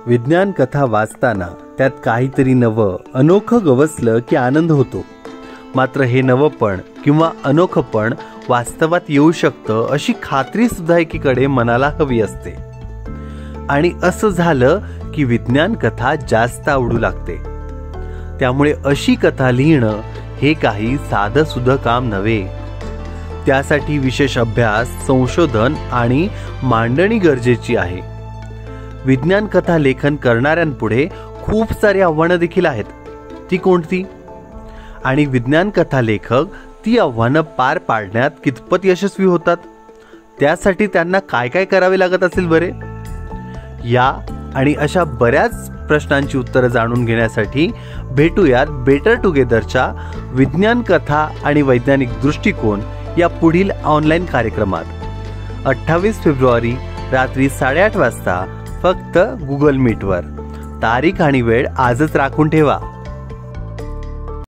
विज्ञान कथा वाचताना त्यात काहीतरी नवं अनोखं गवसलं की आनंद होतो. मात्र हे नवंपण किंवा अनोखंपण वास्तवात येऊ शकतं अशी खात्री सुद्धा एकीकडे मनाला हवी असते. आणि असं झालं की विज्ञान कथा जास्त आवडू लागते. त्यामुळे अशी कथा लिहिणं हे काही साधं सुद्धा काम नव्हे. त्यासाठी विशेष अभ्यास, संशोधन आणि मांडणी गरजेची आहे. विज्ञान कथा लेखन करणाऱ्यांपुढे खूप सारी आव्हानं देखील आहेत. ती कोणती? आणि विज्ञान कथा लेखक ती आव्हानं पार पाडण्यात कितपत यशस्वी होतात? त्यासाठी त्यांना काय काय करावे लागत असेल बरे? या आणि अशा बऱ्याच प्रश्नांची उत्तरं जाणून घेण्यासाठी भेटूयात बेटर टुगेदरच्या विज्ञान कथा आणि वैज्ञानिक दृष्टिकोन या पुढील ऑनलाईन कार्यक्रमात. 28 फेब्रुवारी रात्री 8:30 वाजता फक्त गुगल मीटवर. तारीख आणि वेळ आजच राखून ठेवा.